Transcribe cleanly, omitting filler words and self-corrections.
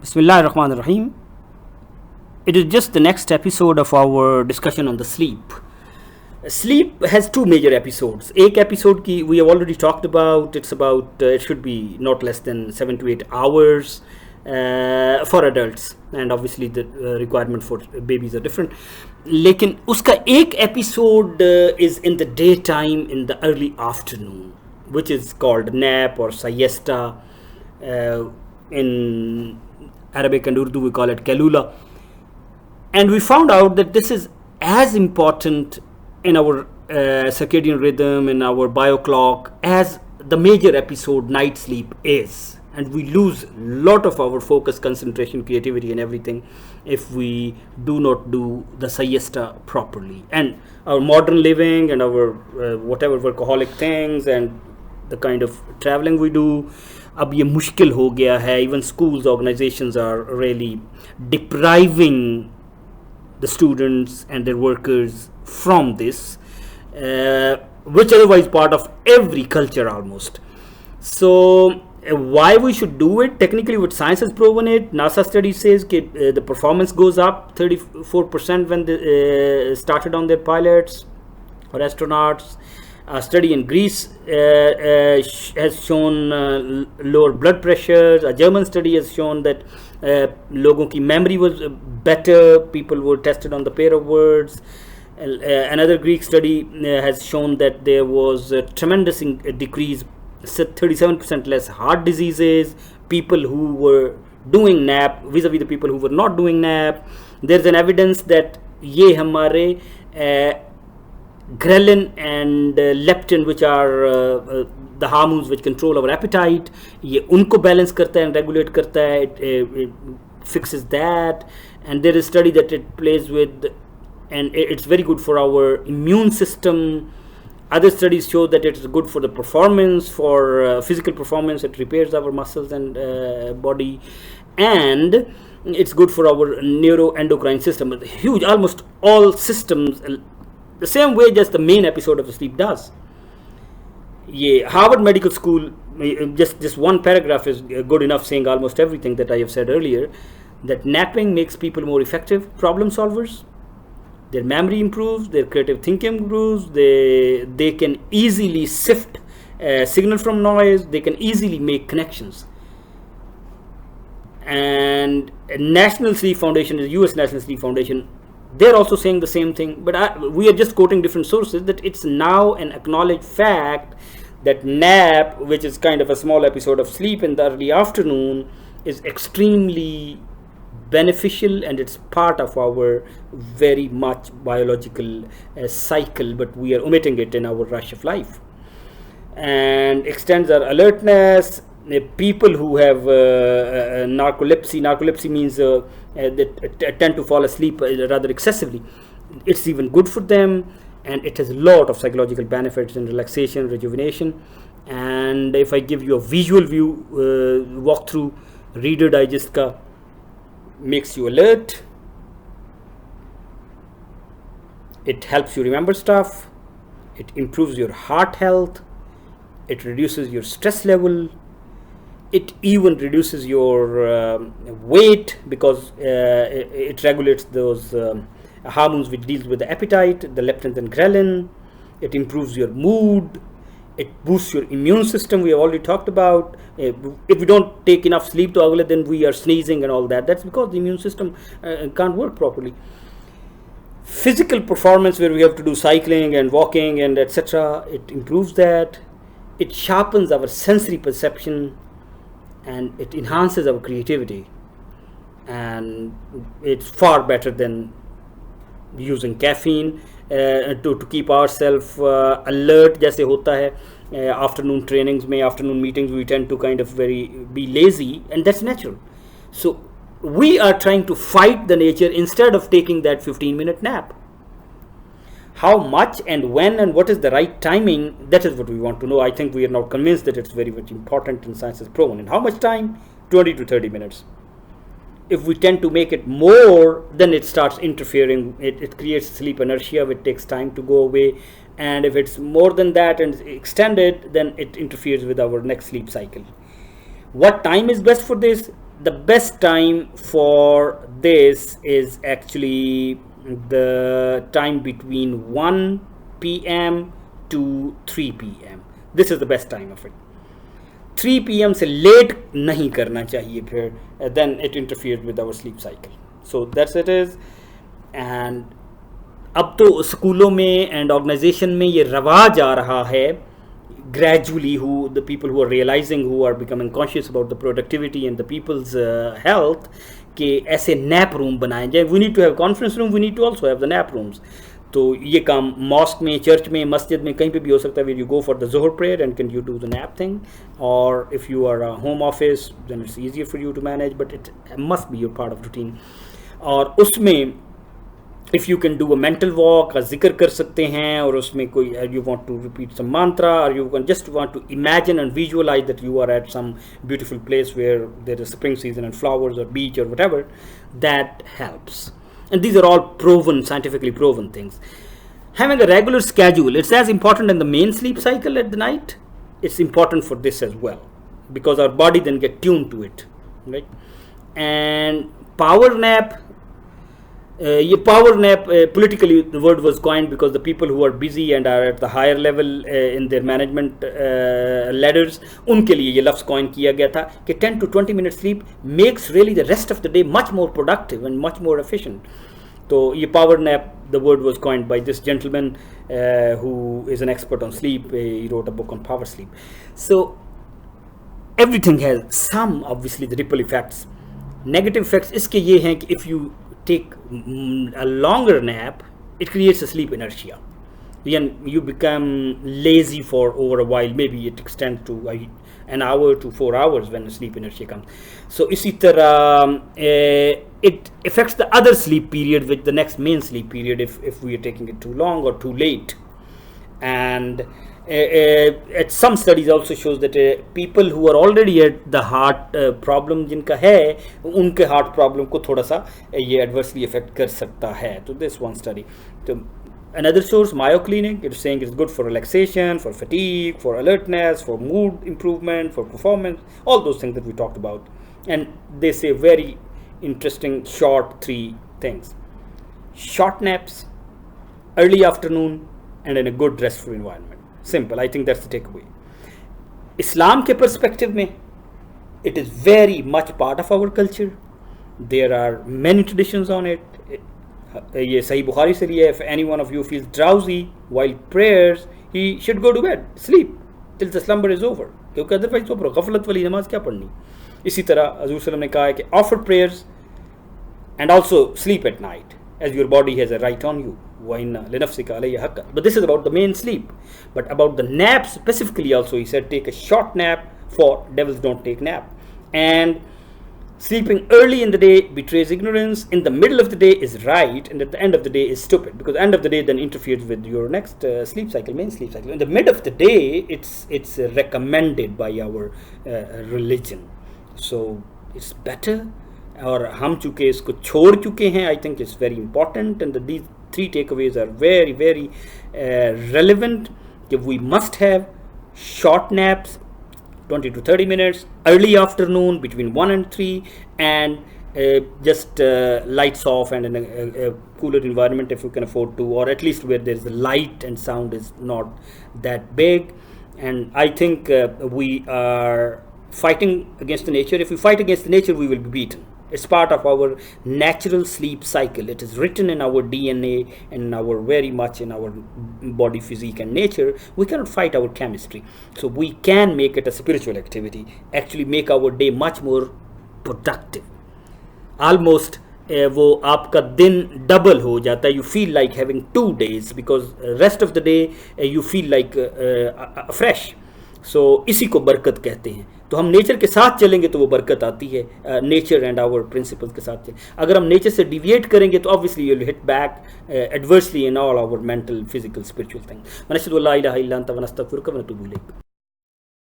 Bismillah ar-Rahman ar-Rahim. It is just the next episode of our discussion on the sleep. Sleep has two major episodes. Ek episode ki we have already talked about. It's about it should be not less than 7 to 8 hours for adults, and obviously the requirement for babies are different. लेकिन उसका एक episode is in the daytime, in the early afternoon, which is called nap or siesta. In Arabic and Urdu we call it kalula. And we found out that this is as important in our circadian rhythm, in our bioclock, as the major episode night sleep is. And we lose a lot of our focus, concentration, creativity and everything if we do not do the siesta properly. And our modern living and our whatever workaholic things and the kind of traveling we do, अब ये मुश्किल हो गया है. Even schools, organizations are really depriving the students and their workers from this, which otherwise part of every culture almost. So why we should do it? Technically, what science has proven it. NASA study says that the performance goes up 34% when they started on their pilots or astronauts. A study in Greece has shown lower blood pressures. A German study has shown that logon ki memory was better. People were tested on the pair of words. Another Greek study has shown that there was a tremendous decrease, 37% less heart diseases. People who were doing nap vis-a-vis the people who were not doing nap. There's an evidence that ye hamare ghrelin and leptin, which are the hormones which control our appetite, ये उनको balance करता है and regulate करता है. It fixes that. And there is a study that it plays with, and it's very good for our immune system. Other studies show that it's good for the performance, for physical performance. It repairs our muscles and body, and it's good for our neuroendocrine system. Huge, almost all systems, the same way just the main episode of the sleep does. Yeah, Harvard Medical School, just one paragraph is good enough, saying almost everything that I have said earlier, that napping makes people more effective problem solvers. Their memory improves, their creative thinking improves, they can easily sift signal from noise, they can easily make connections. And National Sleep Foundation, the US National Sleep Foundation, they're also saying the same thing, but we are just quoting different sources, that it's now an acknowledged fact that nap, which is kind of a small episode of sleep in the early afternoon, is extremely beneficial, and it's part of our very much biological cycle, but we are omitting it in our rush of life. And extends our alertness. People who have narcolepsy means that tend to fall asleep rather excessively, it's even good for them, and it has a lot of psychological benefits in relaxation, rejuvenation. And if I give you a visual view walkthrough, Reader Digest ka makes you alert, it helps you remember stuff, it improves your heart health, it reduces your stress level, it even reduces your weight, because it regulates those hormones which deals with the appetite, the leptin and ghrelin. It improves your mood, it boosts your immune system. We have already talked about if we don't take enough sleep to agle, then we are sneezing and all that. That's because the immune system can't work properly. Physical performance, where we have to do cycling and walking and etc., it improves that. It sharpens our sensory perception, and it enhances our creativity, and it's far better than using caffeine to keep ourselves alert. जैसे होता है afternoon trainings में, afternoon meetings, we tend to kind of be lazy, and that's natural. So we are trying to fight the nature instead of taking that 15-minute nap. How much and when and what is the right timing, that is what we want to know. I think we are now convinced that it's very much important, and science has proven. And how much time? 20 to 30 minutes. If we tend to make it more, then it starts interfering. It creates sleep inertia, which takes time to go away. And if it's more than that and extended, then it interferes with our next sleep cycle. What time is best for this? the best time for this is actually the time between 1 p.m. to 3 p.m. This is the best time of it. 3 p.m. से late नहीं करना चाहिए फिर, then it interferes with our sleep cycle. So that's it is. And अब तो स्कूलों में and organization में ये रवाज आ रहा है gradually, who the people who are realizing, who are becoming conscious about the productivity and the people's health, कि ऐसे nap room बनाएं जाए. We need to have conference room, we need to also have the nap rooms. तो ये काम mask में, church में, मस्जिद में, कहीं पे भी हो सकता है. where you go for the Zohar prayer and can you do the nap thing, or if you are a home office then it's easier for you to manage, but it must be your part of routine. और उसमें if you can do a mental walk, a zikr कर सकते हैं, और उसमें कोई you want to repeat some mantra, or you can just want to imagine and visualize that you are at some beautiful place where there is spring season and flowers or beach or whatever, that helps. And these are all proven, scientifically proven things. Having a regular schedule, it's as important in the main sleep cycle at the night, it's important for this as well, because our body then get tuned to it, right? And power nap, power nap, politically the word was coined because the people who are busy and are at the higher level in their management ladders, उनके लिए ये लफ्ज़ coin किया गया था कि 10 to 20 minutes sleep makes really the rest of the day much more productive and much more efficient. So ये power nap, the word was coined by this gentleman who is an expert on sleep. He wrote a book on power sleep. So everything has some, obviously, the ripple effects. Negative effects इसके ये हैं कि if you take a longer nap, it creates a sleep inertia. Then you become lazy for over a while. Maybe it extends to an hour to 4 hours when the sleep inertia comes. So इसी तरह it affects the other sleep period with the next main sleep period if we are taking it too long or too late. And at some studies also shows that people who are already at the heart problem जिनका है, उनके heart problem को थोड़ा सा ये adversely affect कर सकता है. So this one study. So another source, Mayo Clinic, it's saying it's good for relaxation, for fatigue, for alertness, for mood improvement, for performance, all those things that we talked about. And they say very interesting short 3 things: short naps, early afternoon, and in a good restful environment. Simple. I think that's the takeaway. Islam ke perspective mein, it is very much part of our culture. There are many traditions on it. ये सही बुखारी से लिया है. If any one of you feels drowsy while prayers, he should go to bed, sleep till the slumber is over. क्योंकि otherwise तो गफलत वाली नमाज क्या पढ़नी. इसी तरह हज़ूर सल्लल्लाहु अलैहि वसल्लम ने कहा है कि offer prayers and also sleep at night, as your body has a right on you. But this is about the main sleep. But about the nap specifically also, he said take a short nap, for devils don't take nap. And sleeping early in the day betrays ignorance, in the middle of the day is right, and at the end of the day is stupid, because end of the day then interferes with your next sleep cycle, main sleep cycle. In the mid of the day, it's recommended by our religion. So it's better. और हम चूँकि इसको छोड़ चुके हैं, I think it's very important, and these 3 takeaways are very, very relevant. We must have short naps, 20 to 30 minutes, early afternoon between 1 and 3, and just lights off and in a cooler environment if you can afford to, or at least where there's light and sound is not that big. And I think we are fighting against the nature. If we fight against the nature, we will be beaten. It's part of our natural sleep cycle. It is written in our DNA and very much in our body physique and nature. We cannot fight our chemistry. So we can make it a spiritual activity, actually make our day much more productive. Almost वो आपका दिन double हो जाता है. You feel like having 2 days because rest of the day you feel like fresh. So इसी को बरकत कहते हैं. तो हम नेचर के साथ चलेंगे तो वो बरकत आती है. नेचर एंड आवर प्रिंसिपल्स के साथ चलें. अगर हम नेचर से डिविएट करेंगे तो obviously you will hit back adversely in all our mental, physical, spiritual things. वनशहदु अल्ला इलाहा इल्ला अंता वनस्तगफिरुका व नतूबु इलैक.